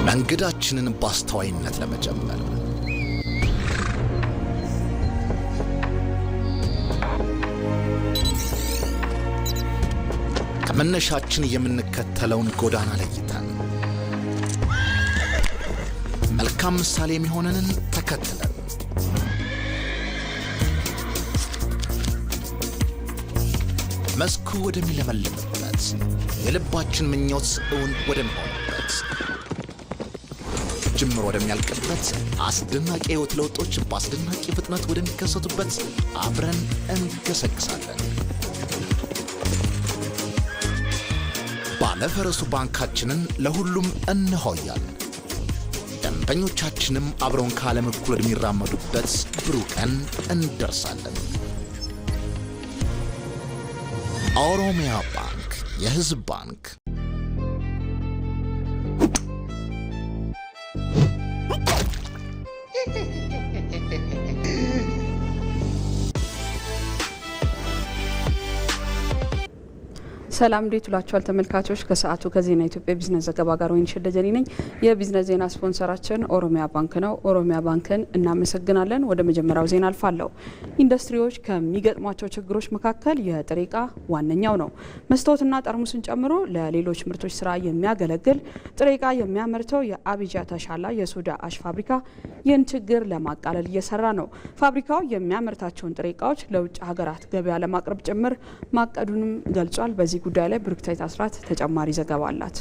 መንገዳችንን ባስተዋይነት ለመጀመር ከመነሻችን የምንከተለውን ጎዳና ለይተን መልካም ምሳሌ የሚሆነንን ተከትለን መስኩ ወደሚለመልምበት የልባችን ምኞት እውን ወደሚሆንበት ጅምሮ ወደሚያልቅበት አስደናቂ የህይወት ለውጦች በአስደናቂ ፍጥነት ወደሚከሰቱበት አብረን እንገሰግሳለን። ባለፈረሱ ባንካችንን ለሁሉም እንሆያለን። ደንበኞቻችንም አብረውን ከዓለም እኩል ወደሚራመዱበት ብሩህ ቀን እንደርሳለን። ኦሮሚያ ባንክ የህዝብ ባንክ። ሰላም እንዴት ውላችኋል ተመልካቾች? ከሰዓቱ ከዜና ኢትዮጵያ ቢዝነስ ዘገባ ጋር ወይንሸት ደጀኔ ነኝ። የቢዝነስ ዜና ስፖንሰራችን ኦሮሚያ ባንክ ነው። ኦሮሚያ ባንክን እናመሰግናለን። ወደ መጀመሪያው ዜና አልፋለሁ። ኢንዱስትሪዎች ከሚገጥሟቸው ችግሮች መካከል የጥሬ ዕቃ ዋነኛው ነው። መስታወትና ጠርሙስን ጨምሮ ለሌሎች ምርቶች ስራ የሚያገለግል ጥሬ ዕቃ የሚያመርተው የአቢጃ ተሻላ የሶዳ አሽ ፋብሪካ ይህን ችግር ለማቃለል እየሰራ ነው። ፋብሪካው የሚያመርታቸውን ጥሬ ዕቃዎች ለውጭ ሀገራት ገበያ ለማቅረብ ጭምር ማቀዱንም ገልጿል። በዚህ ጉዳይ ላይ ብሩክታይት አስራት ተጨማሪ ዘገባ አላት።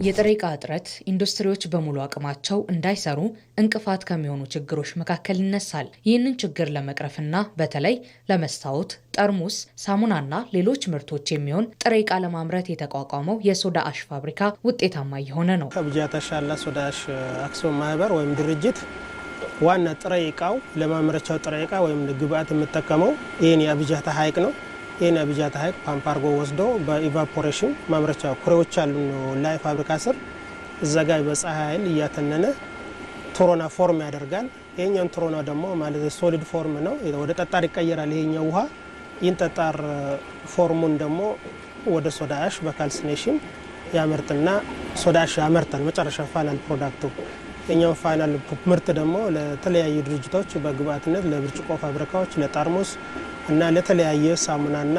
የጥሬ ዕቃ እጥረት ኢንዱስትሪዎች በሙሉ አቅማቸው እንዳይሰሩ እንቅፋት ከሚሆኑ ችግሮች መካከል ይነሳል። ይህንን ችግር ለመቅረፍና በተለይ ለመስታወት፣ ጠርሙስ፣ ሳሙናና ሌሎች ምርቶች የሚሆን ጥሬ ዕቃ ለማምረት የተቋቋመው የሶዳ አሽ ፋብሪካ ውጤታማ እየሆነ ነው። አቢጃ ተሻላ ሶዳ አሽ አክሲዮን ማህበር ወይም ድርጅት ዋና ጥሬ ዕቃው ለማምረቻው ጥሬ ዕቃ ወይም ግብአት የምጠቀመው ይህን የአቢጃ ሐይቅ ነው። ይህን የአቢጃ ሐይቅ ፓምፕ አድርጎ ወስዶ በኢቫፖሬሽን ማምረቻ ኩሬዎች አሉ ላይ ፋብሪካ ስር እዛ ጋር በፀሐይ ኃይል እያተነነ ቶሮና ፎርም ያደርጋል። ይሄኛው ቶሮና ደግሞ ማለት ሶሊድ ፎርም ነው፣ ወደ ጠጣር ይቀየራል። ይሄኛው ውሃ ይህን ጠጣር ፎርሙን ደግሞ ወደ ሶዳ አሽ በካልሲኔሽን ያመርትና ሶዳ አሽ ያመርታል። መጨረሻ ፋይናል ፕሮዳክቱ የኛው ፋይናል ምርት ደግሞ ለተለያዩ ድርጅቶች በግብአትነት ለብርጭቆ ፋብሪካዎች፣ ለጠርሙስ እና ለተለያየ ሳሙናና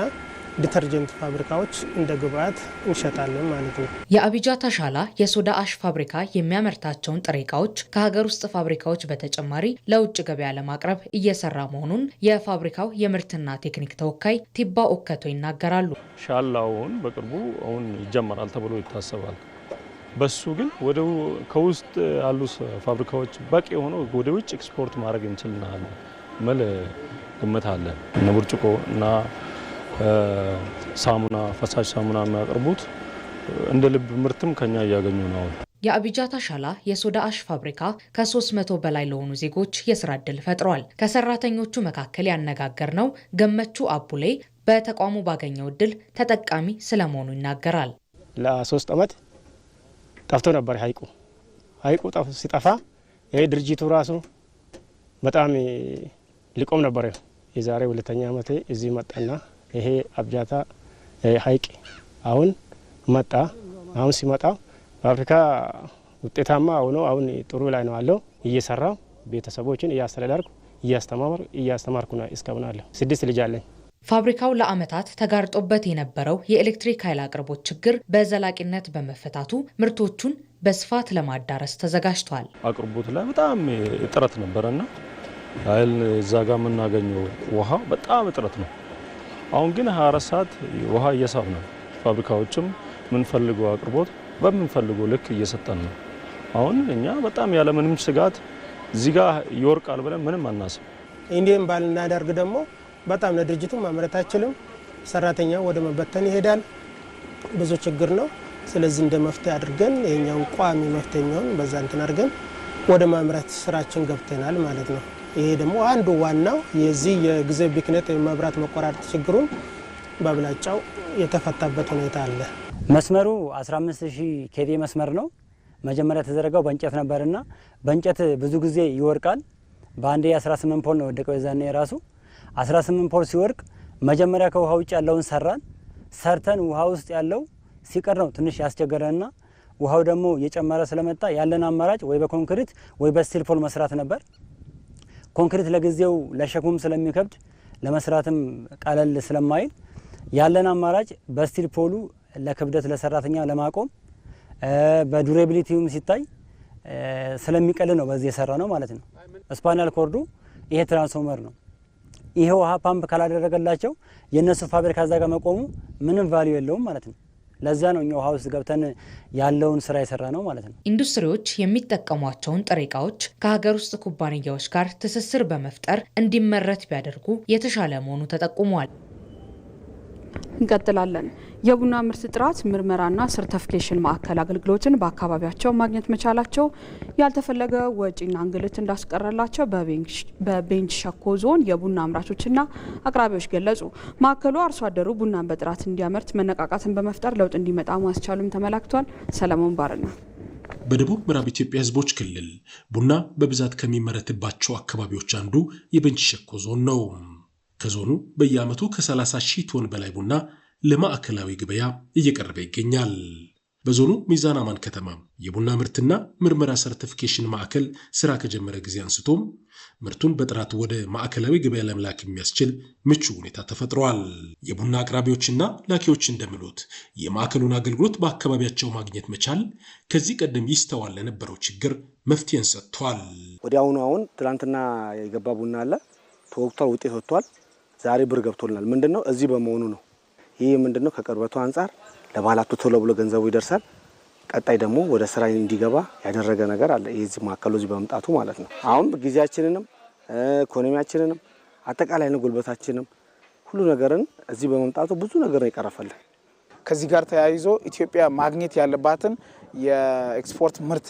ዲተርጀንት ፋብሪካዎች እንደ ግብአት እንሸጣለን ማለት ነው። የአቢጃ ተሻላ የሶዳ አሽ ፋብሪካ የሚያመርታቸውን ጥሬ ዕቃዎች ከሀገር ውስጥ ፋብሪካዎች በተጨማሪ ለውጭ ገበያ ለማቅረብ እየሰራ መሆኑን የፋብሪካው የምርትና ቴክኒክ ተወካይ ቲባ ኦከቶ ይናገራሉ። ሻላውን በቅርቡ አሁን ይጀምራል ተብሎ ይታሰባል። በሱ ግን ከውስጥ ያሉ ፋብሪካዎች በቂ ሆኖ ወደ ውጭ ኤክስፖርት ማድረግ እንችላለን መለ ግምት አለ። እነ ብርጭቆ እና ሳሙና ፈሳሽ ሳሙና የሚያቀርቡት እንደ ልብ ምርትም ከኛ እያገኙ ነው። የአቢጃ ተሻላ የሶዳ አሽ ፋብሪካ ከ300 በላይ ለሆኑ ዜጎች የስራ ዕድል ፈጥሯል። ከሰራተኞቹ መካከል ያነጋገርነው ገመቹ አቡሌ በተቋሙ ባገኘው ዕድል ተጠቃሚ ስለመሆኑ ይናገራል። ለ3 ዓመት ጠፍቶ ነበር ሐይቁ ሲጠፋ ይሄ ድርጅቱ ራሱ በጣም ሊቆም ነበር። የዛሬ 2ኛ ዓመቴ እዚህ መጣና ይሄ አብጃታ ሐይቅ አሁን መጣ። አሁን ሲመጣ ፋብሪካ ውጤታማ ሆኖ አሁን ጥሩ ላይ ነው አለው። እየሰራው ቤተሰቦችን እያስተዳደርኩ እያስተማርኩ ነው እስካሁን አለ። 6 ልጅ አለኝ። ፋብሪካው ለዓመታት ተጋርጦበት የነበረው የኤሌክትሪክ ኃይል አቅርቦት ችግር በዘላቂነት በመፈታቱ ምርቶቹን በስፋት ለማዳረስ ተዘጋጅቷል። አቅርቦት ላይ በጣም እጥረት ነበርና ኃይል እዛ ጋር የምናገኘው ውሃ በጣም እጥረት ነው። አሁን ግን 24 ሰዓት ውሃ እየሳብን ነው። ፋብሪካዎችም የምንፈልገው አቅርቦት በምንፈልገው ልክ እየሰጠን ነው። አሁን እኛ በጣም ያለ ምንም ስጋት እዚህ ጋር ይወርቃል ብለን ምንም አናስብ። እንዲህም ባልናደርግ ደግሞ በጣም ለድርጅቱ ማምረት አይችልም። ሰራተኛው ወደ መበተን ይሄዳል። ብዙ ችግር ነው። ስለዚህ እንደ መፍትሄ አድርገን ይሄኛው ቋሚ መፍትሄኛውን በዛ እንትን አድርገን ወደ ማምረት ስራችን ገብተናል ማለት ነው። ይሄ ደግሞ አንዱ ዋናው የዚህ የጊዜ ብክነት የመብራት መቆራረጥ ችግሩን በብላጫው የተፈታበት ሁኔታ አለ። መስመሩ 15000 ኬቪ መስመር ነው። መጀመሪያ ተዘረጋው በእንጨት ነበርና በእንጨት ብዙ ጊዜ ይወርቃል። በአንዴ 18 ፖል ነው ወደቀው። የዛኔ ራሱ 18 ፖል ሲወርቅ መጀመሪያ ከውሃ ውጭ ያለውን ሰርተን ውሃ ውስጥ ያለው ሲቀር ነው ትንሽ ያስቸገረና ውሃው ደግሞ እየጨመረ ስለመጣ ያለን አማራጭ ወይ በኮንክሪት ወይ በስቲል ፖል መስራት ነበር። ኮንክሪት ለጊዜው ለሸክሙም ስለሚከብድ ለመስራትም ቀለል ስለማይል ያለን አማራጭ በስቲል ፖሉ ለክብደት ለሰራተኛ ለማቆም በዱሬቢሊቲውም ሲታይ ስለሚቀል ነው በዚህ የሰራ ነው ማለት ነው። ስፓናል ኮርዱ ይሄ ትራንስፎርመር ነው። ይሄ ውሃ ፓምፕ ካላደረገላቸው የነሱ ፋብሪካ እዛ ጋር መቆሙ ምንም ቫልዩ የለውም ማለት ነው። ለዛ ነው እኛ ውሃ ውስጥ ገብተን ያለውን ስራ የሰራ ነው ማለት ነው። ኢንዱስትሪዎች የሚጠቀሟቸውን ጥሬ ዕቃዎች ከሀገር ውስጥ ኩባንያዎች ጋር ትስስር በመፍጠር እንዲመረት ቢያደርጉ የተሻለ መሆኑ ተጠቁሟል። እንቀጥላለን። የቡና ምርት ጥራት ምርመራና ሰርቲፊኬሽን ማዕከል አገልግሎትን በአካባቢያቸው ማግኘት መቻላቸው ያልተፈለገ ወጪና እንግልት እንዳስቀረላቸው በቤንች ሸኮ ዞን የቡና አምራቾችና አቅራቢዎች ገለጹ። ማዕከሉ አርሶ አደሩ ቡናን በጥራት እንዲያመርት መነቃቃትን በመፍጠር ለውጥ እንዲመጣ ማስቻሉም ተመላክቷል። ሰለሞን ባርና በደቡብ ምዕራብ ኢትዮጵያ ሕዝቦች ክልል ቡና በብዛት ከሚመረትባቸው አካባቢዎች አንዱ የቤንች ሸኮ ዞን ነው። ከዞኑ በየዓመቱ ከ30 ሺህ ቶን በላይ ቡና ለማዕከላዊ ገበያ እየቀረበ ይገኛል። በዞኑ ሚዛን አማን ከተማ የቡና ምርትና ምርመራ ሰርቲፊኬሽን ማዕከል ስራ ከጀመረ ጊዜ አንስቶም ምርቱን በጥራት ወደ ማዕከላዊ ገበያ ለመላክ የሚያስችል ምቹ ሁኔታ ተፈጥሯል። የቡና አቅራቢዎችና ላኪዎች እንደሚሉት የማዕከሉን አገልግሎት በአካባቢያቸው ማግኘት መቻል ከዚህ ቀደም ይስተዋል ለነበረው ችግር መፍትሄን ሰጥቷል። ወዲያውኑ አሁን ትናንትና የገባ ቡና አለ ተወቅቷል፣ ውጤት ወጥቷል። ዛሬ ብር ገብቶልናል። ምንድነው እዚህ በመሆኑ ነው። ይህ ምንድነው ከቅርበቱ አንፃር ለባላቱ ቶሎ ብሎ ገንዘቡ ይደርሳል። ቀጣይ ደግሞ ወደ ስራ እንዲገባ ያደረገ ነገር አለ። የዚህ ማዕከሉ እዚህ በመምጣቱ ማለት ነው። አሁን ጊዜያችንንም ኢኮኖሚያችንንም አጠቃላይ ነው ጉልበታችንም ሁሉ ነገርን እዚህ በመምጣቱ ብዙ ነገር ነው ይቀረፈልን። ከዚህ ጋር ተያይዞ ኢትዮጵያ ማግኘት ያለባትን የኤክስፖርት ምርት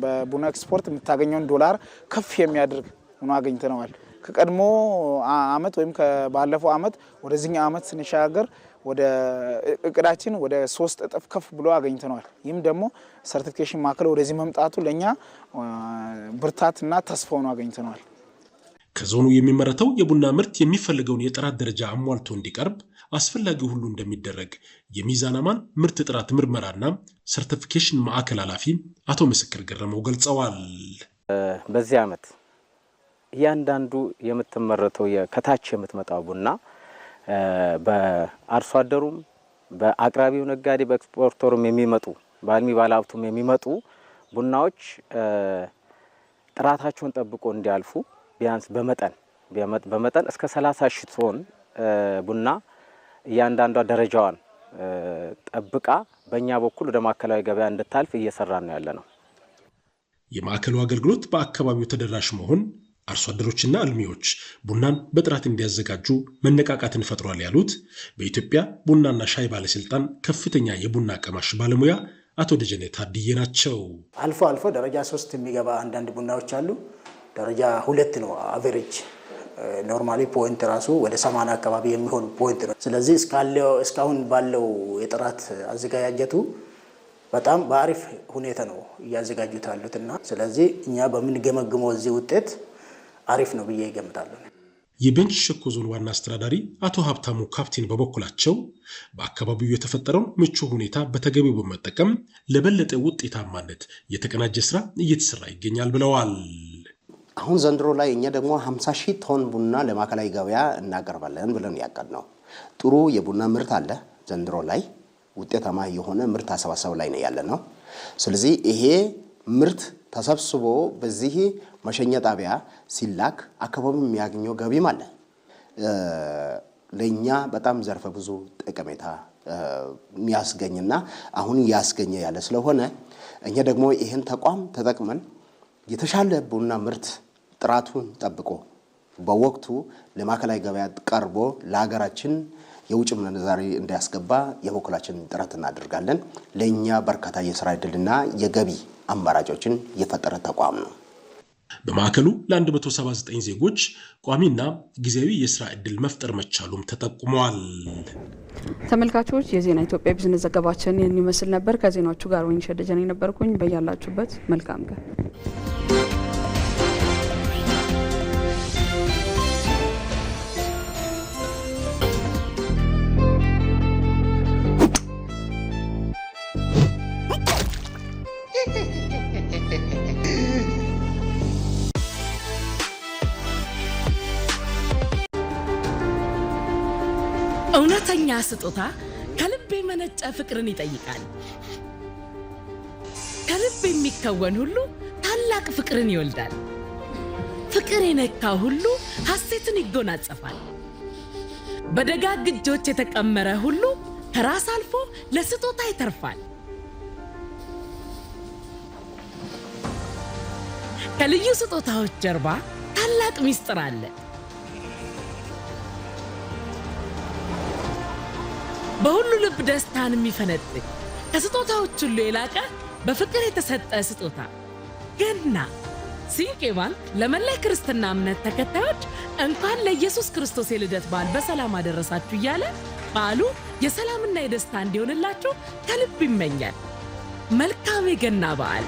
በቡና ኤክስፖርት የምታገኘውን ዶላር ከፍ የሚያደርግ ሆኖ አግኝተነዋል። ከቀድሞ አመት ወይም ከባለፈው አመት ወደዚህኛው አመት ስንሻገር ወደ እቅዳችን ወደ 3 እጥፍ ከፍ ብሎ አገኝተናል። ይህም ደግሞ ሰርቲፊኬሽን ማዕከል ወደዚህ መምጣቱ ለኛ ብርታትና ተስፋ ሆኖ አገኝተናል። ከዞኑ የሚመረተው የቡና ምርት የሚፈልገውን የጥራት ደረጃ አሟልቶ እንዲቀርብ አስፈላጊ ሁሉ እንደሚደረግ የሚዛን አማን ምርት ጥራት ምርመራና ሰርቲፊኬሽን ማዕከል ኃላፊ አቶ ምስክር ገረመው ገልጸዋል። በዚህ አመት እያንዳንዱ የምትመረተው ከታች የምትመጣው ቡና በአርሶ አደሩም በአቅራቢው ነጋዴ በኤክስፖርተሩም የሚመጡ በአልሚ ባለሀብቱም የሚመጡ ቡናዎች ጥራታቸውን ጠብቆ እንዲያልፉ ቢያንስ በመጠን እስከ 30 ሺህ ቶን ቡና እያንዳንዷ ደረጃዋን ጠብቃ በእኛ በኩል ወደ ማዕከላዊ ገበያ እንድታልፍ እየሰራን ነው ያለነው። የማዕከሉ አገልግሎት በአካባቢው ተደራሽ መሆን አርሶ አደሮችና አልሚዎች ቡናን በጥራት እንዲያዘጋጁ መነቃቃትን ፈጥሯል ያሉት በኢትዮጵያ ቡናና ሻይ ባለስልጣን ከፍተኛ የቡና ቀማሽ ባለሙያ አቶ ደጀኔ ታድዬ ናቸው። አልፎ ደረጃ 3 የሚገባ አንዳንድ ቡናዎች አሉ። ደረጃ 2 ነው አቨሬጅ። ኖርማሊ ፖይንት ራሱ ወደ 80 አካባቢ የሚሆን ፖይንት ነው። ስለዚህ እስካሁን ባለው የጥራት አዘጋጃጀቱ በጣም በአሪፍ ሁኔታ ነው እያዘጋጁት ያሉትና ስለዚህ እኛ በምንገመግመው እዚህ ውጤት አሪፍ ነው ብዬ እገምታለሁ። የቤንች ሸኮ ዞን ዋና አስተዳዳሪ አቶ ሀብታሙ ካፕቴን በበኩላቸው በአካባቢው የተፈጠረውን ምቹ ሁኔታ በተገቢው በመጠቀም ለበለጠ ውጤታማነት የተቀናጀ ስራ እየተሰራ ይገኛል ብለዋል። አሁን ዘንድሮ ላይ እኛ ደግሞ 50 ሺህ ቶን ቡና ለማዕከላዊ ገበያ እናቀርባለን ብለን ያቀድነው ጥሩ የቡና ምርት አለ። ዘንድሮ ላይ ውጤታማ የሆነ ምርት አሰባሰብ ላይ ነው ያለነው። ስለዚህ ይሄ ምርት ተሰብስቦ በዚህ መሸኛ ጣቢያ ሲላክ አካባቢው የሚያገኘው ገቢም አለ። ለኛ በጣም ዘርፈ ብዙ ጠቀሜታ የሚያስገኝና አሁን ያስገኘ ያለ ስለሆነ እኛ ደግሞ ይሄን ተቋም ተጠቅመን የተሻለ ቡና ምርት ጥራቱን ጠብቆ በወቅቱ ለማዕከላዊ ገበያ ቀርቦ ለሀገራችን የውጭ ምንዛሪ እንዲያስገባ የበኩላችን ጥረት እናደርጋለን። ለኛ በርካታ የሥራ ዕድልና የገቢ አማራጮችን የፈጠረ ተቋም ነው። በማዕከሉ ለ179 ዜጎች ቋሚና ጊዜያዊ የሥራ ዕድል መፍጠር መቻሉም ተጠቁሟል። ተመልካቾች የዜና ኢትዮጵያ ቢዝነስ ዘገባችን ይህን ይመስል ነበር። ከዜናዎቹ ጋር ወይንሸት ደጀኔ ነበርኩኝ። በያላችሁበት መልካም ቀን እውነተኛ ስጦታ ከልብ የመነጨ ፍቅርን ይጠይቃል። ከልብ የሚከወን ሁሉ ታላቅ ፍቅርን ይወልዳል። ፍቅር የነካው ሁሉ ሐሴትን ይጎናጸፋል። በደጋግ እጆች የተቀመረ ሁሉ ከራስ አልፎ ለስጦታ ይተርፋል። ከልዩ ስጦታዎች ጀርባ ታላቅ ሚስጥር አለ። በሁሉ ልብ ደስታን የሚፈነጥቅ ከስጦታዎች ሁሉ የላቀ በፍቅር የተሰጠ ስጦታ ገና። ሲንቄ ባንክ ለመላ ክርስትና እምነት ተከታዮች እንኳን ለኢየሱስ ክርስቶስ የልደት በዓል በሰላም አደረሳችሁ እያለ በዓሉ የሰላምና የደስታ እንዲሆንላችሁ ከልብ ይመኛል። መልካም የገና በዓል።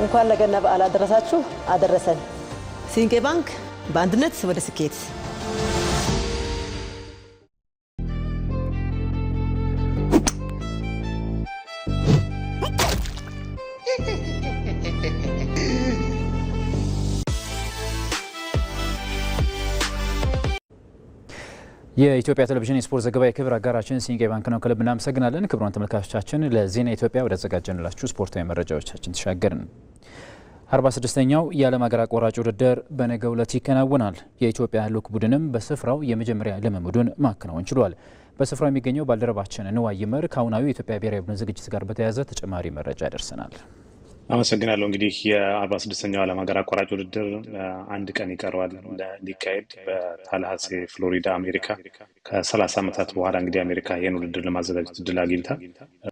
እንኳን ለገና በዓል አደረሳችሁ አደረሰን። ሲንቄ ባንክ በአንድነት ወደ ስኬት። የኢትዮጵያ ቴሌቪዥን የስፖርት ዘገባ የክብር አጋራችን ሲንቄ ባንክ ነው። ከልብ እናመሰግናለን። ክቡራን ተመልካቾቻችን ለዜና ኢትዮጵያ ወደ ተዘጋጀንላችሁ ስፖርታዊ መረጃዎቻችን ተሻገርን። 46ኛው የዓለም ሀገር አቋራጭ ውድድር በነገው ዕለት ይከናወናል። የኢትዮጵያ ልዑክ ቡድንም በስፍራው የመጀመሪያ ልምምዱን ማከናወን ችሏል። በስፍራው የሚገኘው ባልደረባችን ንዋይ ይመር ከአሁናዊ የኢትዮጵያ ብሔራዊ ቡድን ዝግጅት ጋር በተያያዘ ተጨማሪ መረጃ ያደርሰናል። አመሰግናለሁ። እንግዲህ የ46ኛው ዓለም ሀገር አቋራጭ ውድድር አንድ ቀን ይቀረዋል ሊካሄድ በታላሃሴ ፍሎሪዳ አሜሪካ። ከ30 ዓመታት በኋላ እንግዲህ አሜሪካ ይህን ውድድር ለማዘጋጀት እድል አግኝታ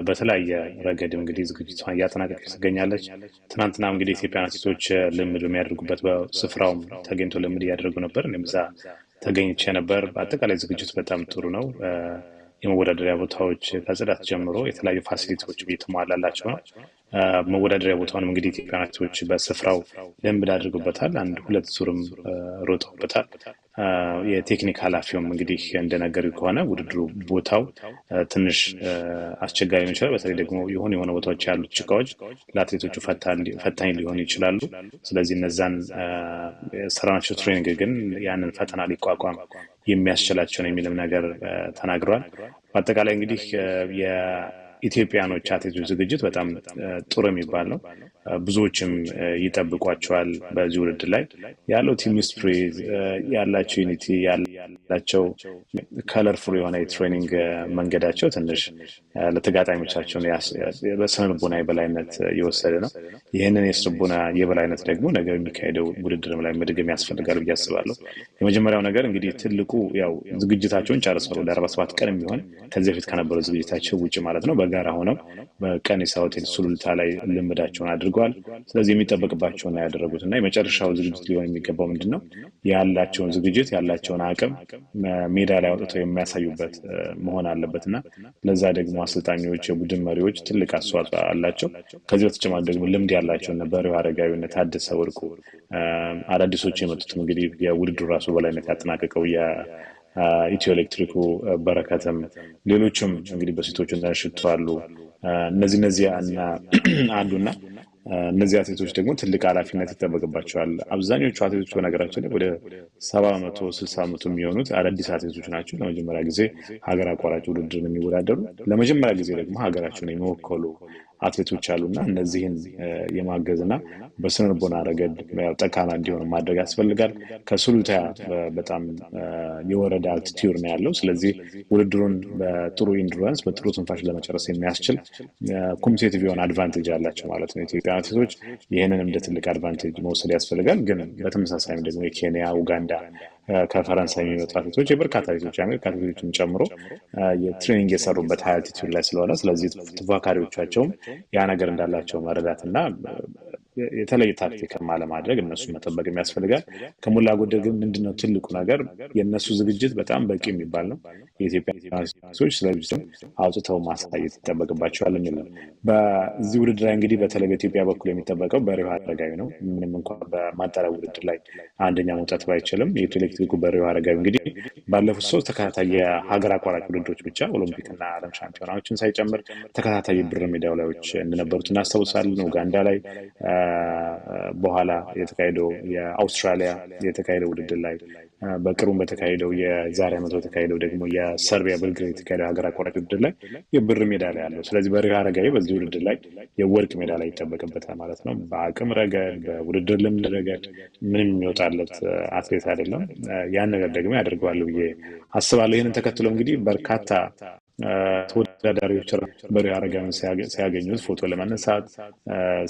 በተለያየ ረገድ እንግዲህ ዝግጅቷን እያጠናቀቀች ትገኛለች። ትናንትና እንግዲህ ኢትዮጵያውያን አትሌቶች ልምድ በሚያደርጉበት በስፍራውም ተገኝቶ ልምድ እያደረጉ ነበር። እኔም እዛ ተገኝቼ ነበር። በአጠቃላይ ዝግጅቱ በጣም ጥሩ ነው። የመወዳደሪያ ቦታዎች ከጽዳት ጀምሮ የተለያዩ ፋሲሊቲዎች እየተሟላላቸው ነው። መወዳደሪያ ቦታውንም እንግዲህ ኢትዮጵያውያን አትሌቶች በስፍራው ልምድ አድርጉበታል። 1-2 ዙርም ሮጠውበታል። የቴክኒክ ኃላፊውም እንግዲህ እንደነገሩ ከሆነ ውድድሩ ቦታው ትንሽ አስቸጋሪ ነው ይችላል። በተለይ ደግሞ የሆነ ቦታዎች ያሉት ጭቃዎች ለአትሌቶቹ ፈታኝ ሊሆኑ ይችላሉ። ስለዚህ እነዛን ሰራናቸው ትሬኒንግ ግን ያንን ፈተና ሊቋቋም የሚያስችላቸው ነው የሚልም ነገር ተናግረዋል። በአጠቃላይ እንግዲህ የኢትዮጵያኖች አትሌቶች ዝግጅት በጣም ጥሩ የሚባል ነው። ብዙዎችም ይጠብቋቸዋል። በዚህ ውድድር ላይ ያለው ቲም ስፕሪት ያላቸው ዩኒቲ ያላቸው ከለርፉል የሆነ የትሬኒንግ መንገዳቸው ትንሽ ለተጋጣሚዎቻቸውን በስነ ልቦና የበላይነት የወሰደ ነው። ይህንን የስነ ልቦና የበላይነት ደግሞ ነገ የሚካሄደው ውድድርም ላይ መድገም ያስፈልጋል ብዬ አስባለሁ። የመጀመሪያው ነገር እንግዲህ ትልቁ ያው ዝግጅታቸውን ጨርሰው ወደ 47 ቀን የሚሆን ከዚህ በፊት ከነበረው ዝግጅታቸው ውጭ ማለት ነው በጋራ ሆነው በቀኒሳ ሆቴል ሱሉልታ ላይ ልምዳቸውን አድርገዋል። ስለዚህ የሚጠበቅባቸውን ያደረጉት እና የመጨረሻው ዝግጅት ሊሆን የሚገባው ምንድን ነው ያላቸውን ዝግጅት ያላቸውን አቅም ሜዳ ላይ አውጥተው የሚያሳዩበት መሆን አለበት እና ለዛ ደግሞ አሰልጣኞች፣ የቡድን መሪዎች ትልቅ አስተዋጽኦ አላቸው። ከዚህ በተጨማሪ ደግሞ ልምድ ያላቸው በሪሁ አረጋዊ፣ ታደሰ ወርቁ አዳዲሶች የመጡትም እንግዲህ የውድድሩ ራሱ በላይነት ያጠናቀቀው የኢትዮ ኤሌክትሪኩ በረከትም ሌሎችም እንግዲህ በሴቶች ሽቱ አሉ። እነዚህ አንዱና እነዚህ አትሌቶች ደግሞ ትልቅ ኃላፊነት ይጠበቅባቸዋል። አብዛኞቹ አትሌቶች በነገራችን ላይ ወደ 70-60 የሚሆኑት አዳዲስ አትሌቶች ናቸው። ለመጀመሪያ ጊዜ ሀገር አቋራጭ ውድድር የሚወዳደሩ ለመጀመሪያ ጊዜ ደግሞ ሀገራቸውን የሚወከሉ አትሌቶች አሉና እነዚህን የማገዝና በስነ ልቦና ረገድ ጠቃሚ እንዲሆኑ ማድረግ ያስፈልጋል። ከሱሉልታ በጣም የወረደ አልቲቲዩድ ነው ያለው። ስለዚህ ውድድሩን በጥሩ ኢንዱራንስ በጥሩ ትንፋሽ ለመጨረስ የሚያስችል ኮምፒቲቲቭ የሆነ አድቫንቴጅ ያላቸው ማለት ነው ኢትዮጵያ አትሌቶች። ይህንን እንደ ትልቅ አድቫንቴጅ መውሰድ ያስፈልጋል። ግን በተመሳሳይም ደግሞ የኬንያ፣ ኡጋንዳ፣ ከፈረንሳይ የሚመጡ አትሌቶች የበርካታ አትሌቶች የአሜሪካ አትሌቶችን ጨምሮ የትሬኒንግ የሰሩበት ሀይ አልቲቲዩድ ላይ ስለሆነ ስለዚህ ተፎካካሪዎቻቸውም ያ ነገር እንዳላቸው መረዳትና የተለየ ታክቲክም አለማድረግ እነሱ መጠበቅ የሚያስፈልጋል። ከሞላ ጎደል ግን ምንድነው ትልቁ ነገር የእነሱ ዝግጅት በጣም በቂ የሚባል ነው። የኢትዮጵያ አትሌቶች ስለዚህ አውጥተው ማሳየት ይጠበቅባቸዋል የሚል ነው። በዚህ ውድድር ላይ እንግዲህ በተለይ በኢትዮጵያ በኩል የሚጠበቀው በሪሁ አረጋዊ ነው። ምንም እንኳን በማጣሪያ ውድድር ላይ አንደኛ መውጣት ባይችልም የኢትዮ ኤሌክትሪኩ በሪሁ አረጋዊ እንግዲህ ባለፉት 3 ተከታታይ የሀገር አቋራጭ ውድድሮች ብቻ ኦሎምፒክና ዓለም ሻምፒዮናዎችን ሳይጨምር ተከታታይ ብር ሜዳሊያዎች እንደነበሩት እናስታውሳለን። ኡጋንዳ ላይ በኋላ የተካሄደው የአውስትራሊያ የተካሄደው ውድድር ላይ በቅርቡም በተካሄደው የዛሬ ዓመት በተካሄደው ደግሞ የሰርቢያ ቤልግሬድ የተካሄደው ሀገር አቋራጭ ውድድር ላይ የብር ሜዳሊያ ያለው። ስለዚህ በርህ አረጋዊ በዚህ ውድድር ላይ የወርቅ ሜዳሊያ ይጠበቅበታል ማለት ነው። በአቅም ረገድ፣ በውድድር ልምድ ረገድ ምንም የሚወጣለት አትሌት አይደለም። ያን ነገር ደግሞ ያደርገዋል ብዬ አስባለሁ። ይህንን ተከትሎ እንግዲህ በርካታ ተወዳዳሪዎች በርህ አረጋዊን ሲያገኙት ፎቶ ለመነሳት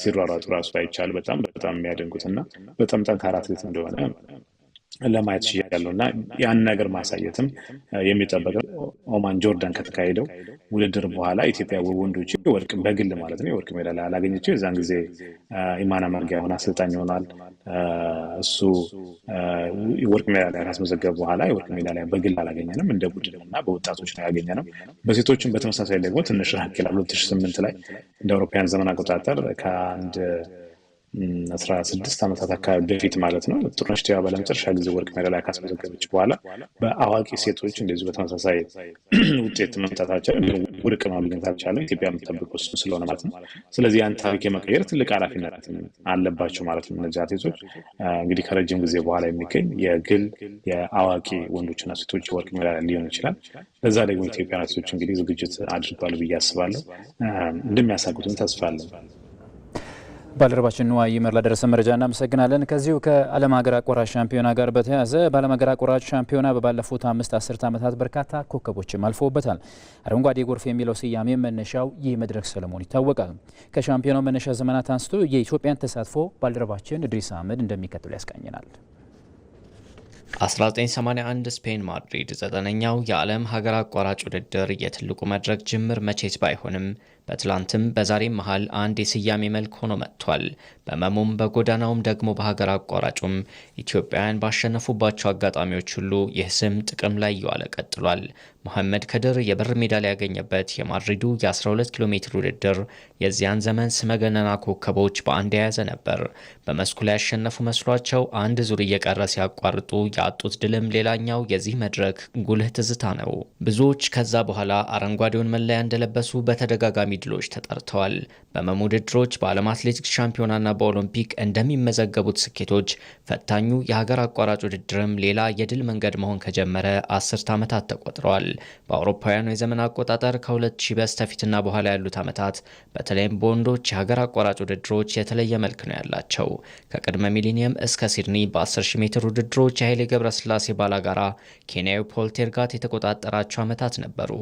ሲሯሯጡ ራሱ አይቻል። በጣም የሚያደንቁት እና በጣም ጠንካራ አትሌት እንደሆነ ለማየት ችያለሁ እና ያን ነገር ማሳየትም የሚጠበቀው ኦማን ጆርዳን ከተካሄደው ውድድር በኋላ ኢትዮጵያ ወንዶች ወርቅ በግል ማለት ነው የወርቅ ሜዳሊያ አላገኘችው። የዛን ጊዜ ኢማና መርጊያ ሆና አሰልጣኝ ይሆናል። እሱ የወርቅ ሜዳሊያ ካስመዘገበ በኋላ የወርቅ ሜዳሊያ በግል አላገኘንም፣ እንደ ቡድን እና በወጣቶች ነው ያገኘነው። በሴቶችም በተመሳሳይ ደግሞ ትንሽ ራቅ ይላል። 2008 ላይ እንደ አውሮፓውያን ዘመን አቆጣጠር ከአንድ 16 ዓመታት አካባቢ በፊት ማለት ነው ጥሩነሽ ዲባባ ለመጨረሻ ጊዜ ወርቅ ሜዳሊያ ካስመዘገበች በኋላ በአዋቂ ሴቶች እንደዚሁ በተመሳሳይ ውጤት መምጣታቸው ወርቅ ማግኘት አልቻለም። ኢትዮጵያ የምትጠብቀው እሱ ስለሆነ ማለት ነው። ስለዚህ ያን ታሪክ የመቀየር ትልቅ ኃላፊነት አለባቸው ማለት ነው እነዚህ አትሌቶች። እንግዲህ ከረጅም ጊዜ በኋላ የሚገኝ የግል የአዋቂ ወንዶችና ሴቶች የወርቅ ሜዳሊያ ሊሆን ይችላል። ለዛ ደግሞ ኢትዮጵያ አትሌቶች እንግዲህ ዝግጅት አድርጓል ብዬ አስባለሁ። እንደሚያሳኩትም ተስፋ አለን። ባልደረባችን ንዋይ ይመር ላደረሰ መረጃ እናመሰግናለን። ከዚሁ ከዓለም ሀገር አቋራጭ ሻምፒዮና ጋር በተያያዘ በዓለም ሀገር አቋራጭ ሻምፒዮና በባለፉት 5 ዓመታት በርካታ ኮከቦችም አልፈውበታል። አረንጓዴ ጎርፍ የሚለው ስያሜ መነሻው ይህ መድረክ ሰለሞን ይታወቃል። ከሻምፒዮናው መነሻ ዘመናት አንስቶ የኢትዮጵያን ተሳትፎ ባልደረባችን እድሪስ አህመድ እንደሚከተሉ ያስቃኘናል። 1981 ስፔን ማድሪድ 9ኛው የዓለም ሀገር አቋራጭ ውድድር የትልቁ መድረክ ጅምር መቼት ባይሆንም በትላንትም በዛሬም መሃል አንድ የስያሜ መልክ ሆኖ መጥቷል። በመሙም በጎዳናውም ደግሞ በሀገር አቋራጩም ኢትዮጵያውያን ባሸነፉባቸው አጋጣሚዎች ሁሉ ይህ ስም ጥቅም ላይ እየዋለ ቀጥሏል። መሐመድ ከድር የብር ሜዳሊያ ያገኘበት የማድሪዱ የ12 ኪሎ ሜትር ውድድር የዚያን ዘመን ስመገነና ኮከቦች በአንድ የያዘ ነበር። በመስኩ ላይ ያሸነፉ መስሏቸው አንድ ዙር እየቀረ ሲያቋርጡ ያጡት ድልም ሌላኛው የዚህ መድረክ ጉልህ ትዝታ ነው። ብዙዎች ከዛ በኋላ አረንጓዴውን መለያ እንደለበሱ በተደጋጋሚ ድሎች ተጠርተዋል። በመሙ ውድድሮች በዓለም አትሌቲክስ ሻምፒዮናና በኦሎምፒክ እንደሚመዘገቡት ስኬቶች ፈታኙ የሀገር አቋራጭ ውድድርም ሌላ የድል መንገድ መሆን ከጀመረ 10 ዓመታት ተቆጥረዋል። በአውሮፓውያኑ የዘመን አቆጣጠር ከ2000 በስተፊትና በኋላ ያሉት ዓመታት በተለይም በወንዶች የሀገር አቋራጭ ውድድሮች የተለየ መልክ ነው ያላቸው። ከቅድመ ሚሊኒየም እስከ ሲድኒ በ10,000 ሜትር ውድድሮች የኃይሌ ገብረስላሴ ባላጋራ ኬንያዊ ፖል ቴርጋት የተቆጣጠራቸው ዓመታት ነበሩ።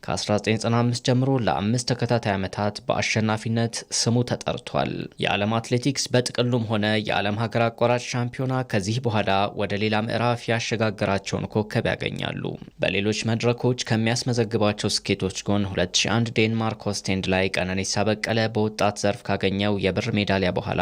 ከ1995 ጀምሮ ለ5 ተከታታይ ዓመታት በአሸናፊነት ስሙ ተጠርቷል። የዓለም አትሌቲክስ በጥቅሉም ሆነ የዓለም ሀገር አቋራጭ ሻምፒዮና ከዚህ በኋላ ወደ ሌላ ምዕራፍ ያሸጋገራቸውን ኮከብ ያገኛሉ። በሌሎች መድረኮች ከሚያስመዘግባቸው ስኬቶች ጎን 2001 ዴንማርክ ኦስቴንድ ላይ ቀነኒሳ በቀለ በወጣት ዘርፍ ካገኘው የብር ሜዳሊያ በኋላ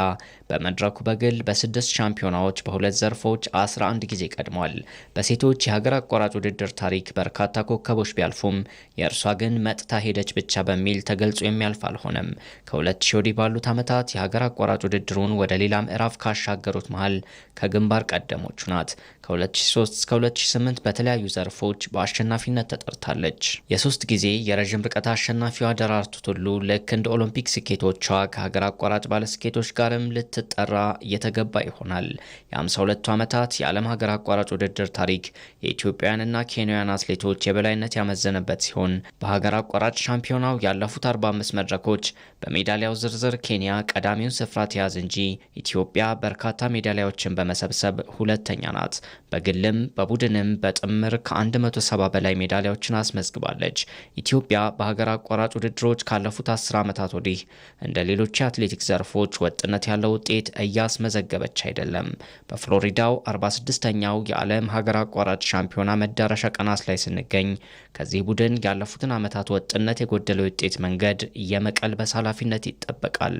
በመድረኩ በግል በ6 ሻምፒዮናዎች በሁለት ዘርፎች 11 ጊዜ ቀድሟል። በሴቶች የሀገር አቋራጭ ውድድር ታሪክ በርካታ ኮከቦች ቢያልፉም የእርሷ ግን መጥታ ሄደች ብቻ በሚል ተገልጾ የሚያልፍ አልሆነም። ከ2000 ወዲህ ባሉት ዓመታት የሀገር አቋራጭ ውድድሩን ወደ ሌላ ምዕራፍ ካሻገሩት መሃል ከግንባር ቀደሞቹ ናት። ከ2003 እስከ 2008 በተለያዩ ዘርፎች በአሸናፊነት ተጠርታለች። የ3 ጊዜ የረዥም ርቀት አሸናፊዋ ደራርቱ ቱሉ ልክ እንደ ኦሎምፒክ ስኬቶቿ ከሀገር አቋራጭ ባለስኬቶች ጋርም ልትጠራ እየተገባ ይሆናል። የ52 ዓመታት የዓለም ሀገር አቋራጭ ውድድር ታሪክ የኢትዮጵያውያንና ኬንያውያን አትሌቶች የበላይነት ያመዘነበት ሲሆን በሀገር አቋራጭ ሻምፒዮናው ያለፉት 45 መድረኮች በሜዳሊያው ዝርዝር ኬንያ ቀዳሚውን ስፍራ ተያዝ እንጂ ኢትዮጵያ በርካታ ሜዳሊያዎችን በመሰብሰብ ሁለተኛ ናት። በግልም በቡድንም በጥምር ከ170 በላይ ሜዳሊያዎችን አስመዝግባለች። ኢትዮጵያ በሀገር አቋራጭ ውድድሮች ካለፉት 10 ዓመታት ወዲህ እንደ ሌሎች የአትሌቲክስ ዘርፎች ወጥነት ያለው ውጤት እያስመዘገበች አይደለም። በፍሎሪዳው 46ኛው የዓለም ሀገር አቋራጭ ሻምፒዮና መዳረሻ ቀናት ላይ ስንገኝ ከዚህ ቡድን ያለፉትን ዓመታት ወጥነት የጎደለው ውጤት መንገድ የመቀልበስ ኃላፊነት ይጠበቃል።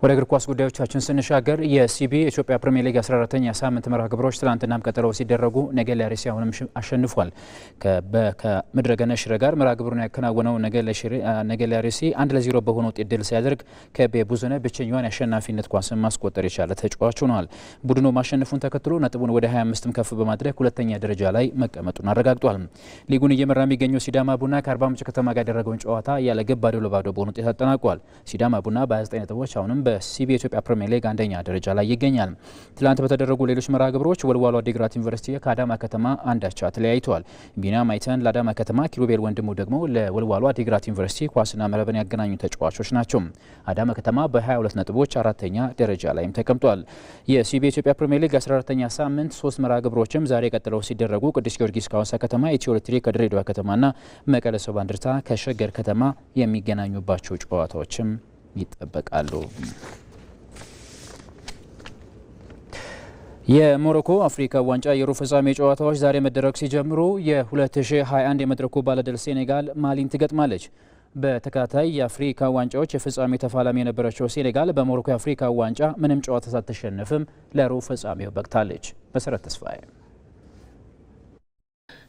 ወደ እግር ኳስ ጉዳዮቻችን ስንሻገር የሲቢ የኢትዮጵያ ፕሪሚየር ሊግ 14ኛ ሳምንት መርሃ ግብሮች ትላንትናም ቀጥለው ሲደረጉ ነገሌ አርሲ አሁንም አሸንፏል። ከምድረገነት ሽረ ጋር መርሃ ግብሩን ያከናወነው ነገሌ አርሲ 1-0 በሆነ ውጤት ድል ሲያደርግ ከቤ ቡዝነ ብቸኛዋን የአሸናፊነት ኳስን ማስቆጠር የቻለ ተጫዋች ሆኗል። ቡድኑ ማሸነፉን ተከትሎ ነጥቡን ወደ 25 ከፍ በማድረግ ሁለተኛ ደረጃ ላይ መቀመጡን አረጋግጧል። ሊጉን እየመራ የሚገኘው ሲዳማ ቡና ከአርባ ምንጭ ከተማ ጋር ያደረገውን ጨዋታ ያለ ግብ ባዶ ለባዶ በሆነ ውጤት አጠናቋል። ሲዳማ ቡና በ29 ነጥቦች አሁንም በሲቢ ኢትዮጵያ ፕሪሚየር ሊግ አንደኛ ደረጃ ላይ ይገኛል። ትላንት በተደረጉ ሌሎች መርሃ ግብሮች ወልዋሎ አዲግራት ዩኒቨርሲቲ ከአዳማ ከተማ አንዳቻ ተለያይተዋል። ቢኒያም አይተን ለአዳማ ከተማ፣ ኪሩቤል ወንድሙ ደግሞ ለወልዋሎ አዲግራት ዩኒቨርሲቲ ኳስና መረብን ያገናኙ ተጫዋቾች ናቸው። አዳማ ከተማ በ22 ነጥቦች አራተኛ ደረጃ ላይም ተቀምጧል። የሲቢ ኢትዮጵያ ፕሪሚየር ሊግ 14ኛ ሳምንት 3 መርሃ ግብሮችም ዛሬ ቀጥለው ሲደረጉ ቅዱስ ጊዮርጊስ ከሐዋሳ ከተማ፣ ኢትዮ ኤሌክትሪክ ከድሬዳዋ ከተማና መቀለ ሰባ እንደርታ ከሸገር ከተማ የሚገናኙባቸው ጨዋታዎችም ይጠበቃሉ። የሞሮኮ አፍሪካ ዋንጫ የሩብ ፍጻሜ ጨዋታዎች ዛሬ መደረግ ሲጀምሩ የ2021 የመድረኩ ባለድል ሴኔጋል ማሊን ትገጥማለች። በተከታታይ የአፍሪካ ዋንጫዎች የፍጻሜ ተፋላሚ የነበረችው ሴኔጋል በሞሮኮ የአፍሪካ ዋንጫ ምንም ጨዋታ ሳትሸነፍም ለሩብ ፍጻሜው በቅታለች። መሰረት ተስፋዬ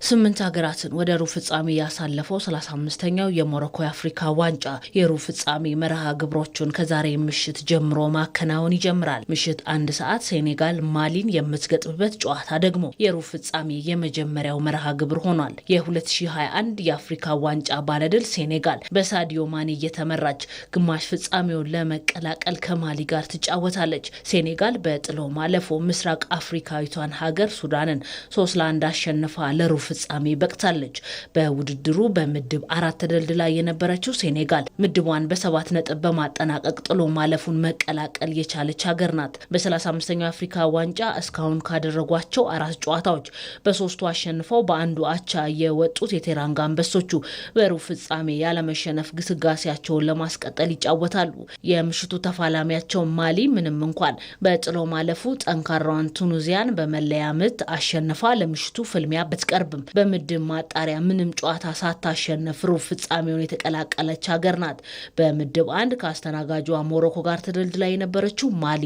8 ሀገራትን ወደ ሩብ ፍጻሜ ያሳለፈው 35ኛው የሞሮኮ የአፍሪካ ዋንጫ የሩብ ፍጻሜ መርሃ ግብሮቹን ከዛሬ ምሽት ጀምሮ ማከናወን ይጀምራል። ምሽት 1 ሰዓት ሴኔጋል ማሊን የምትገጥምበት ጨዋታ ደግሞ የሩብ ፍጻሜ የመጀመሪያው መርሃ ግብር ሆኗል። የ2021 የአፍሪካ ዋንጫ ባለድል ሴኔጋል በሳዲዮ ማኔ እየተመራች ግማሽ ፍጻሜውን ለመቀላቀል ከማሊ ጋር ትጫወታለች። ሴኔጋል በጥሎ ማለፉ ምስራቅ አፍሪካዊቷን ሀገር ሱዳንን 3-1 አሸንፋ ለሩብ ፍጻሜ በቅታለች። በውድድሩ በምድብ 4 ተደልድላ የነበረችው ሴኔጋል ምድቧን በ7 ነጥብ በማጠናቀቅ ጥሎ ማለፉን መቀላቀል የቻለች ሀገር ናት። በ35ኛው አፍሪካ ዋንጫ እስካሁን ካደረጓቸው 4 ጨዋታዎች በ3ቱ አሸንፈው በአንዱ አቻ የወጡት የቴራንጋ አንበሶቹ በሩብ ፍጻሜ ያለመሸነፍ ግስጋሴያቸውን ለማስቀጠል ይጫወታሉ። የምሽቱ ተፋላሚያቸው ማሊ ምንም እንኳን በጥሎ ማለፉ ጠንካራዋን ቱኒዚያን በመለያ ምት አሸንፋ ለምሽቱ ፍልሚያ ብትቀርብም በምድብ ማጣሪያ ምንም ጨዋታ ሳታሸንፍ ሩብ ፍጻሜውን የተቀላቀለች ሀገር ናት። በምድብ 1 ከአስተናጋጇ ሞሮኮ ጋር ተደልድላ የነበረችው ማሊ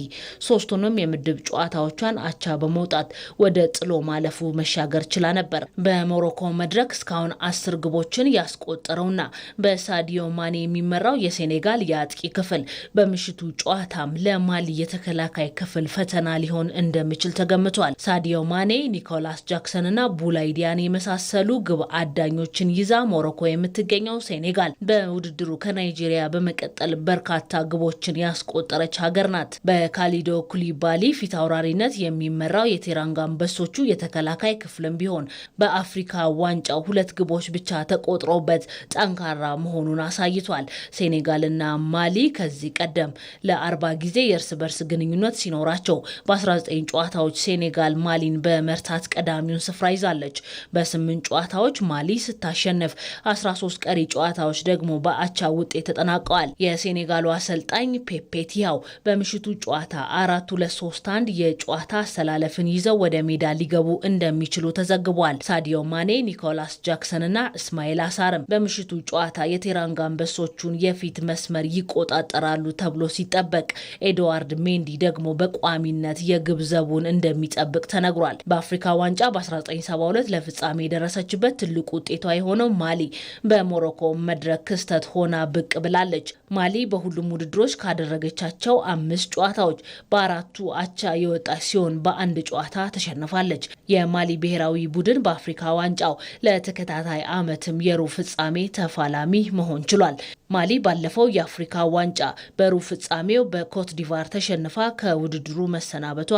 3ቱንም የምድብ ጨዋታዎቿን አቻ በመውጣት ወደ ጥሎ ማለፉ መሻገር ችላ ነበር። በሞሮኮ መድረክ እስካሁን 10 ግቦችን ያስቆጠረውና በሳዲዮ ማኔ የሚመራው የሴኔጋል የአጥቂ ክፍል በምሽቱ ጨዋታም ለማሊ የተከላካይ ክፍል ፈተና ሊሆን እንደሚችል ተገምቷል። ሳዲዮ ማኔ፣ ኒኮላስ ጃክሰንና ቡላይዲያን የመሳሰሉ ግብ አዳኞችን ይዛ ሞሮኮ የምትገኘው ሴኔጋል በውድድሩ ከናይጄሪያ በመቀጠል በርካታ ግቦችን ያስቆጠረች ሀገር ናት። በካሊዶ ኩሊባሊ ፊት አውራሪነት የሚመራው የቴራንጋ አንበሶቹ የተከላካይ ክፍልም ቢሆን በአፍሪካ ዋንጫው 2 ግቦች ብቻ ተቆጥሮበት ጠንካራ መሆኑን አሳይቷል። ሴኔጋልና ማሊ ከዚህ ቀደም ለ40 ጊዜ የእርስ በርስ ግንኙነት ሲኖራቸው በ19 ጨዋታዎች ሴኔጋል ማሊን በመርታት ቀዳሚውን ስፍራ ይዛለች። በ8 ጨዋታዎች ማሊ ስታሸንፍ 13 ቀሪ ጨዋታዎች ደግሞ በአቻ ውጤት ተጠናቀዋል። የሴኔጋሉ አሰልጣኝ ፔፔ ቲያው በምሽቱ ጨዋታ 4-2-3-1 የጨዋታ አሰላለፍን ይዘው ወደ ሜዳ ሊገቡ እንደሚችሉ ተዘግቧል። ሳዲዮ ማኔ፣ ኒኮላስ ጃክሰንና እስማኤል አሳርም በምሽቱ ጨዋታ የቴራንጋ አንበሶቹን የፊት መስመር ይቆጣጠራሉ ተብሎ ሲጠበቅ፣ ኤድዋርድ ሜንዲ ደግሞ በቋሚነት የግብ ዘቡን እንደሚጠብቅ ተነግሯል። በአፍሪካ ዋንጫ በ1972 ለፍጻሜ የደረሰችበት ትልቁ ውጤቷ የሆነው ማሊ በሞሮኮ መድረክ ክስተት ሆና ብቅ ብላለች። ማሊ በሁሉም ውድድሮች ካደረገቻቸው 5 ጨዋታዎች በ4ቱ አቻ የወጣች ሲሆን በአንድ ጨዋታ ተሸንፋለች። የማሊ ብሔራዊ ቡድን በአፍሪካ ዋንጫው ለተከታታይ ዓመትም የሩብ ፍጻሜ ተፋላሚ መሆን ችሏል። ማሊ ባለፈው የአፍሪካ ዋንጫ በሩብ ፍጻሜው በኮት ዲቫር ተሸንፋ ከውድድሩ መሰናበቷ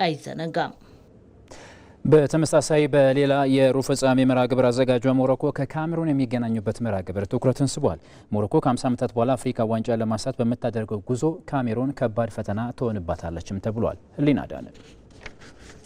አይዘነጋም። በተመሳሳይ በሌላ የሩብ ፍጻሜ መርሃ ግብር አዘጋጇ ሞሮኮ ከካሜሩን የሚገናኙበት መርሃ ግብር ትኩረትን ስቧል። ሞሮኮ ከ50 ዓመታት በኋላ አፍሪካ ዋንጫ ለማንሳት በምታደርገው ጉዞ ካሜሩን ከባድ ፈተና ትሆንባታለችም ተብሏል። ህሊና ዳነ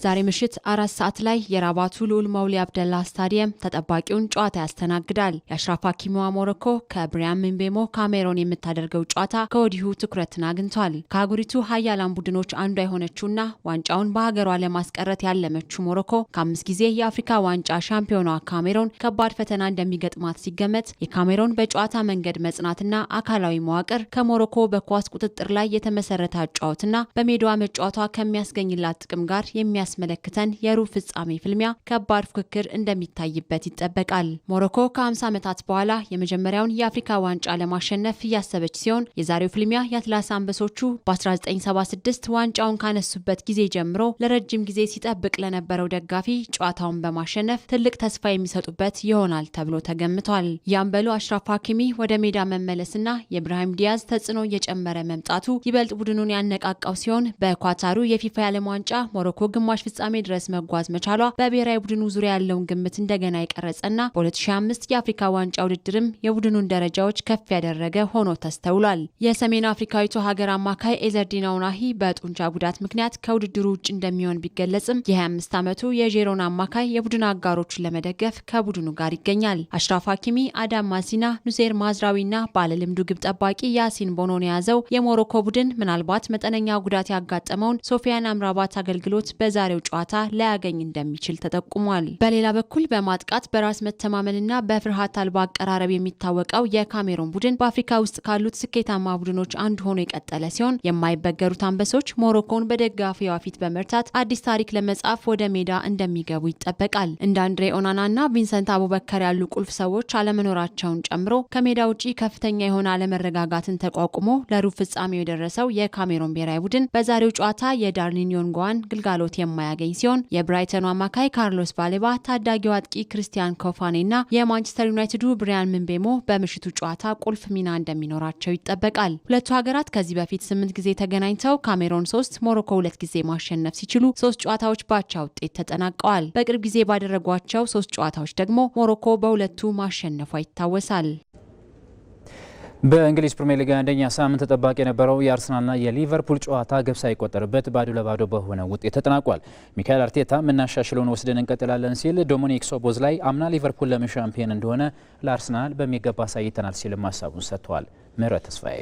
ዛሬ ምሽት 4 ሰዓት ላይ የራባቱ ልዑል መውሊ አብደላ ስታዲየም ተጠባቂውን ጨዋታ ያስተናግዳል። የአሽራፍ ሀኪሚዋ ሞሮኮ ከብሪያን ምቤሞ ካሜሮን የምታደርገው ጨዋታ ከወዲሁ ትኩረትን አግኝቷል። ከአህጉሪቱ ሀያላን ቡድኖች አንዷ የሆነችውና ዋንጫውን በሀገሯ ለማስቀረት ያለመችው ሞሮኮ ከ5 ጊዜ የአፍሪካ ዋንጫ ሻምፒዮኗ ካሜሮን ከባድ ፈተና እንደሚገጥማት ሲገመት የካሜሮን በጨዋታ መንገድ መጽናትና አካላዊ መዋቅር ከሞሮኮ በኳስ ቁጥጥር ላይ የተመሰረተ አጫወትና በሜዳዋ መጫወቷ ከሚያስገኝላት ጥቅም ጋር የሚያስ የሚያስመለክተን የሩብ ፍጻሜ ፍልሚያ ከባድ ፉክክር እንደሚታይበት ይጠበቃል። ሞሮኮ ከ50 ዓመታት በኋላ የመጀመሪያውን የአፍሪካ ዋንጫ ለማሸነፍ እያሰበች ሲሆን የዛሬው ፍልሚያ የአትላስ አንበሶቹ በ1976 ዋንጫውን ካነሱበት ጊዜ ጀምሮ ለረጅም ጊዜ ሲጠብቅ ለነበረው ደጋፊ ጨዋታውን በማሸነፍ ትልቅ ተስፋ የሚሰጡበት ይሆናል ተብሎ ተገምቷል። የአምበሉ አሽራፍ ሀኪሚ ወደ ሜዳ መመለስና የኢብራሂም ዲያዝ ተጽዕኖ እየጨመረ መምጣቱ ይበልጥ ቡድኑን ያነቃቃው ሲሆን በኳታሩ የፊፋ የዓለም ዋንጫ ሞሮኮ ግማሽ ፍጻሜ ድረስ መጓዝ መቻሏ በብሔራዊ ቡድኑ ዙሪያ ያለውን ግምት እንደገና የቀረጸና በ2005 የአፍሪካ ዋንጫ ውድድርም የቡድኑን ደረጃዎች ከፍ ያደረገ ሆኖ ተስተውሏል። የሰሜን አፍሪካዊቱ ሀገር አማካይ ኤዘርዲን አውናሂ በጡንቻ ጉዳት ምክንያት ከውድድሩ ውጭ እንደሚሆን ቢገለጽም የ25 ዓመቱ የጄሮን አማካይ የቡድን አጋሮቹን ለመደገፍ ከቡድኑ ጋር ይገኛል። አሽራፍ ሀኪሚ፣ አዳም ማሲና፣ ኑሴር ማዝራዊና ባለልምዱ ግብ ጠባቂ ያሲን ቦኖን የያዘው የሞሮኮ ቡድን ምናልባት መጠነኛ ጉዳት ያጋጠመውን ሶፊያን አምራባት አገልግሎት በዛሬው ጨዋታ ላያገኝ እንደሚችል ተጠቁሟል። በሌላ በኩል በማጥቃት በራስ መተማመንና በፍርሃት አልባ አቀራረብ የሚታወቀው የካሜሮን ቡድን በአፍሪካ ውስጥ ካሉት ስኬታማ ቡድኖች አንዱ ሆኖ የቀጠለ ሲሆን የማይበገሩት አንበሶች ሞሮኮን በደጋፊዋ ፊት በመርታት አዲስ ታሪክ ለመጻፍ ወደ ሜዳ እንደሚገቡ ይጠበቃል። እንደ አንድሬ ኦናናና ቪንሰንት አቡበከር ያሉ ቁልፍ ሰዎች አለመኖራቸውን ጨምሮ ከሜዳ ውጪ ከፍተኛ የሆነ አለመረጋጋትን ተቋቁሞ ለሩብ ፍጻሜው የደረሰው የካሜሮን ብሔራዊ ቡድን በዛሬው ጨዋታ የዳርሊን ዮንጓን ግልጋሎት የማያገኝ ሲሆን የብራይተኑ አማካይ ካርሎስ ባሌባ፣ ታዳጊው አጥቂ ክርስቲያን ኮፋኔና የማንቸስተር ዩናይትዱ ብሪያን ምንቤሞ በምሽቱ ጨዋታ ቁልፍ ሚና እንደሚኖራቸው ይጠበቃል። ሁለቱ ሀገራት ከዚህ በፊት 8 ጊዜ ተገናኝተው ካሜሮን 3 ሞሮኮ 2 ጊዜ ማሸነፍ ሲችሉ 3 ጨዋታዎች ባቻ ውጤት ተጠናቀዋል። በቅርብ ጊዜ ባደረጓቸው 3 ጨዋታዎች ደግሞ ሞሮኮ በሁለቱ ማሸነፏ ይታወሳል። በእንግሊዝ ፕሪሚየር ሊግ አንደኛ ሳምንት ተጠባቂ የነበረው የአርሰናልና የሊቨርፑል ጨዋታ ግብ ሳይቆጠርበት ባዶ ለባዶ በሆነ ውጤት ተጠናቋል። ሚካኤል አርቴታ የምናሻሽለውን ወስደን እንቀጥላለን ሲል ዶሚኒክ ሶቦዝ ላይ አምና ሊቨርፑል ለምን ሻምፒዮን እንደሆነ ለአርሰናል በሚገባ አሳይተናል ሲልም ሀሳቡን ሰጥተዋል። ምህረት ተስፋዬ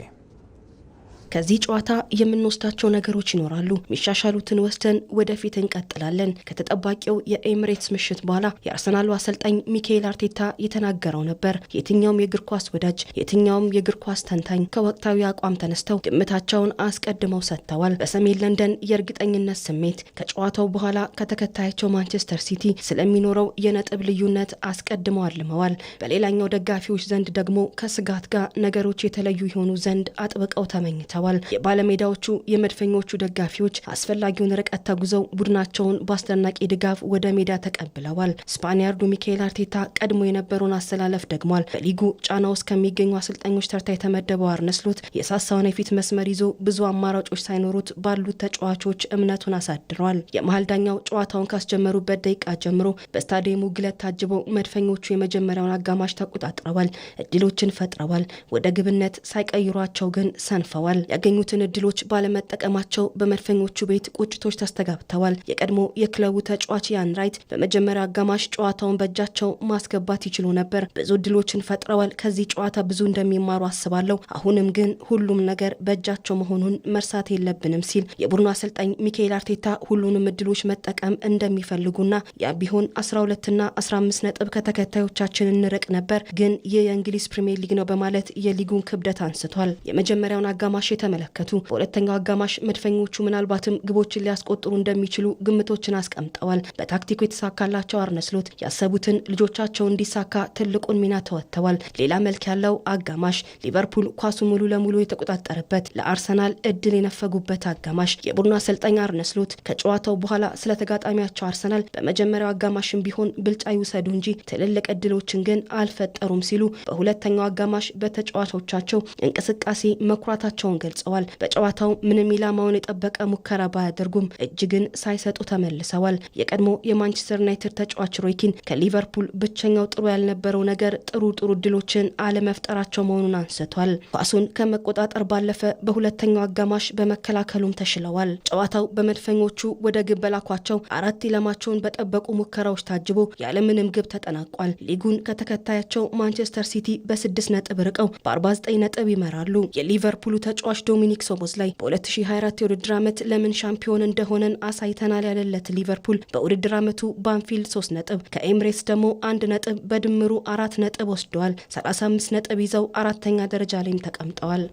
ከዚህ ጨዋታ የምንወስዳቸው ነገሮች ይኖራሉ። የሚሻሻሉትን ወስደን ወደፊት እንቀጥላለን። ከተጠባቂው የኤሚሬትስ ምሽት በኋላ የአርሰናሉ አሰልጣኝ ሚካኤል አርቴታ የተናገረው ነበር። የትኛውም የእግር ኳስ ወዳጅ፣ የትኛውም የእግር ኳስ ተንታኝ ከወቅታዊ አቋም ተነስተው ግምታቸውን አስቀድመው ሰጥተዋል። በሰሜን ለንደን የእርግጠኝነት ስሜት ከጨዋታው በኋላ ከተከታያቸው ማንቸስተር ሲቲ ስለሚኖረው የነጥብ ልዩነት አስቀድመው አልመዋል። በሌላኛው ደጋፊዎች ዘንድ ደግሞ ከስጋት ጋር ነገሮች የተለዩ የሆኑ ዘንድ አጥብቀው ተመኝተዋል። የባለሜዳዎቹ የመድፈኞቹ ደጋፊዎች አስፈላጊውን ርቀት ተጉዘው ቡድናቸውን በአስደናቂ ድጋፍ ወደ ሜዳ ተቀብለዋል። ስፓኒያርዱ ሚካኤል አርቴታ ቀድሞ የነበረውን አሰላለፍ ደግሟል። በሊጉ ጫና ውስጥ ከሚገኙ አሰልጣኞች ተርታ የተመደበው አርነ ስሎት የሳሳውን የፊት መስመር ይዞ ብዙ አማራጮች ሳይኖሩት ባሉት ተጫዋቾች እምነቱን አሳድረዋል። የመሀል ዳኛው ጨዋታውን ካስጀመሩበት ደቂቃ ጀምሮ በስታዲየሙ ግለት ታጅበው መድፈኞቹ የመጀመሪያውን አጋማሽ ተቆጣጥረዋል፣ እድሎችን ፈጥረዋል። ወደ ግብነት ሳይቀይሯቸው ግን ሰንፈዋል። ያገኙትን እድሎች ባለመጠቀማቸው በመድፈኞቹ ቤት ቁጭቶች ተስተጋብተዋል። የቀድሞ የክለቡ ተጫዋች ያን ራይት በመጀመሪያው አጋማሽ ጨዋታውን በእጃቸው ማስገባት ይችሉ ነበር። ብዙ እድሎችን ፈጥረዋል። ከዚህ ጨዋታ ብዙ እንደሚማሩ አስባለሁ። አሁንም ግን ሁሉም ነገር በእጃቸው መሆኑን መርሳት የለብንም ሲል የቡድኑ አሰልጣኝ ሚካኤል አርቴታ ሁሉንም እድሎች መጠቀም እንደሚፈልጉና ያ ቢሆን 12ና 15 ነጥብ ከተከታዮቻችን እንርቅ ነበር፣ ግን ይህ የእንግሊዝ ፕሪሚየር ሊግ ነው በማለት የሊጉን ክብደት አንስቷል። የመጀመሪያውን አጋማሽ የተመለከቱ በሁለተኛው አጋማሽ መድፈኞቹ ምናልባትም ግቦችን ሊያስቆጥሩ እንደሚችሉ ግምቶችን አስቀምጠዋል። በታክቲኩ የተሳካላቸው አርነ ስሎት ያሰቡትን ልጆቻቸው እንዲሳካ ትልቁን ሚና ተወጥተዋል። ሌላ መልክ ያለው አጋማሽ ሊቨርፑል ኳሱ ሙሉ ለሙሉ የተቆጣጠረበት፣ ለአርሰናል እድል የነፈጉበት አጋማሽ። የቡድኑ አሰልጣኝ አርነ ስሎት ከጨዋታው በኋላ ስለ ተጋጣሚያቸው አርሰናል በመጀመሪያው አጋማሽም ቢሆን ብልጫ ይውሰዱ እንጂ ትልልቅ እድሎችን ግን አልፈጠሩም ሲሉ በሁለተኛው አጋማሽ በተጫዋቾቻቸው እንቅስቃሴ መኩራታቸውን ገልጸዋል። በጨዋታው ምንም ኢላማውን የጠበቀ ሙከራ ባያደርጉም እጅግን ሳይሰጡ ተመልሰዋል። የቀድሞ የማንቸስተር ዩናይትድ ተጫዋች ሮይ ኪን ከሊቨርፑል ብቸኛው ጥሩ ያልነበረው ነገር ጥሩ እድሎችን አለመፍጠራቸው መሆኑን አንስቷል። ኳሱን ከመቆጣጠር ባለፈ በሁለተኛው አጋማሽ በመከላከሉም ተሽለዋል። ጨዋታው በመድፈኞቹ ወደ ግብ በላኳቸው 4 ኢላማቸውን በጠበቁ ሙከራዎች ታጅቦ ያለምንም ግብ ተጠናቋል። ሊጉን ከተከታያቸው ማንቸስተር ሲቲ በ6 ነጥብ ርቀው በ49 ነጥብ ይመራሉ። የሊቨርፑሉ ተጫዋች ዶሚኒክ ሶቦዝ ላይ በ2024 የውድድር ዓመት ለምን ሻምፒዮን እንደሆነን አሳይተናል ያለለት ሊቨርፑል በውድድር ዓመቱ ባንፊልድ 3 ነጥብ ከኤምሬትስ ደግሞ 1 ነጥብ በድምሩ 4 ነጥብ ወስደዋል። 35 ነጥብ ይዘው 4ኛ ደረጃ ላይም ተቀምጠዋል።